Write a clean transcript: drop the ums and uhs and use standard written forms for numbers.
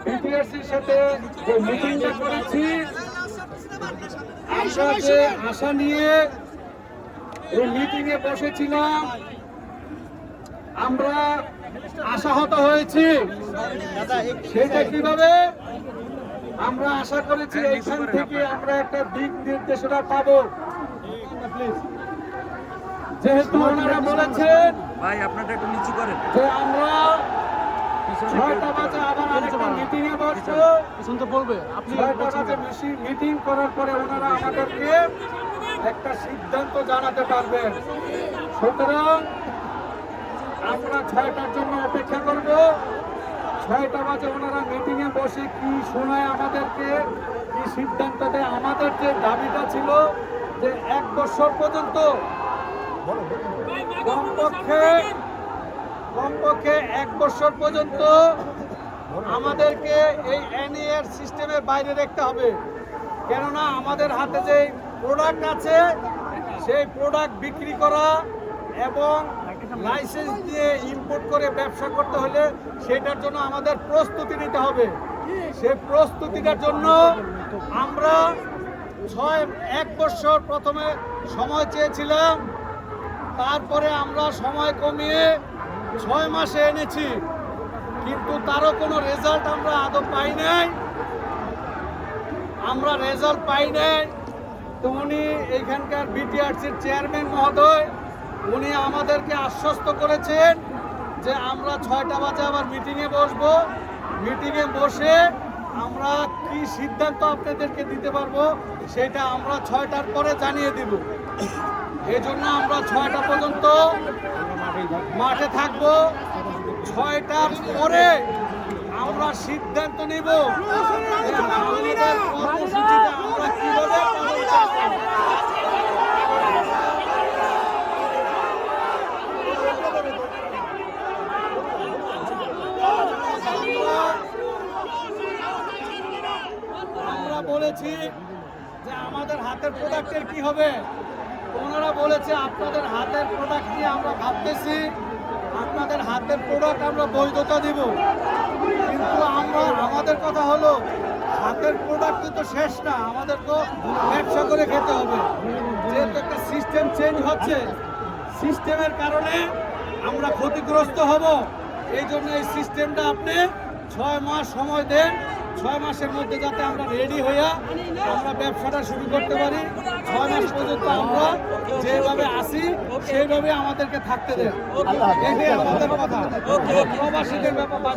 বিটিআরসির সাথে যে মিটিংটা করেছি, আমরা যে আশা নিয়ে এই মিটিং এ বসেছিলাম, আমরা আশাহত হয়েছি। সেটা কিভাবে? আমরা আশা করেছি এইখান থেকে আমরা একটা দিক নির্দেশনা পাবো। যেহেতু ওনারা বলেছেন ভাই আপনারা একটু নিচু করেন যে আমরা 6টা বাজে আবার আরেকটা মিটিং এ বসবো, আপনি 6টা বাজে মিটিং করার পরে ওনারা আমাদেরকে একটা সিদ্ধান্ত জানাতে পারবেন। সুতরাং আমরা 6টার জন্য অপেক্ষা করব। 6টা বাজে ওনারা মিটিং এ বসে কি শোনায় আমাদেরকে, কি সিদ্ধান্ত দেয়। আমাদের যে দাবিটা ছিল যে 1 বছর পর্যন্ত কমপক্ষে 1 বছর পর্যন্ত আমাদেরকে এই এনএআর সিস্টেমের বাইরে রাখতে হবে। কেননা আমাদের হাতে যে প্রোডাক্ট আছে সেই প্রোডাক্ট বিক্রি করা এবং লাইসেন্স দিয়ে ইম্পোর্ট করে ব্যবসা করতে হলে সেটার জন্য আমাদের প্রস্তুতি নিতে হবে। সেই প্রস্তুতিটার জন্য আমরা 1 বছর প্রথমে সময় চেয়েছিলাম, তারপরে আমরা সময় কমিয়ে 6 মাসে এনেছি, কিন্তু তারও কোনো রেজাল্ট আমরা আদৌ পাই নাই। তো উনি এইখানকার বিটিআরসির চেয়ারম্যান মহোদয় উনি আমাদেরকে আশ্বস্ত করেছেন যে আমরা 6টা বাজে আবার মিটিংয়ে বসবো। মিটিংয়ে বসে আমরা কি সিদ্ধান্ত আপনাদেরকে দিতে পারবো সেটা আমরা 6টার পরে জানিয়ে দিব। এই জন্য আমরা 6টা পর্যন্ত মাঠে থাকবো। 6টার পরে আমরা সিদ্ধান্ত নিব আমাদের কর্মসূচিটা আমরা কিভাবে পালন করব। আমরা বলেছি যে আমাদের হাতের প্রোডাক্টের কি হবে। ওনারা বলেছে আপনাদের হাতের প্রোডাক্ট নিয়ে আমরা ভাবতেছি, আপনাদের হাতের প্রোডাক্ট আমরা বৈধতা দিব। কিন্তু আমাদের কথা হলো হাতের প্রোডাক্ট তো শেষ না, আমাদের তো ব্যবসা করে খেতে হবে। যেহেতু একটা সিস্টেম চেঞ্জ হচ্ছে, সিস্টেমের কারণে আমরা ক্ষতিগ্রস্ত হব। এই জন্য এই সিস্টেমটা আপনি 6 মাস সময় দেন। 6 মাসের মধ্যে যাতে আমরা রেডি হইয়া আমরা ব্যবসাটা শুরু করতে পারি। 6 মাস পর্যন্ত আমরা যেভাবে আসি সেইভাবে আমাদেরকে থাকতে দেন। এটাই আমাদের কথা। প্রবাসীদের ব্যাপার।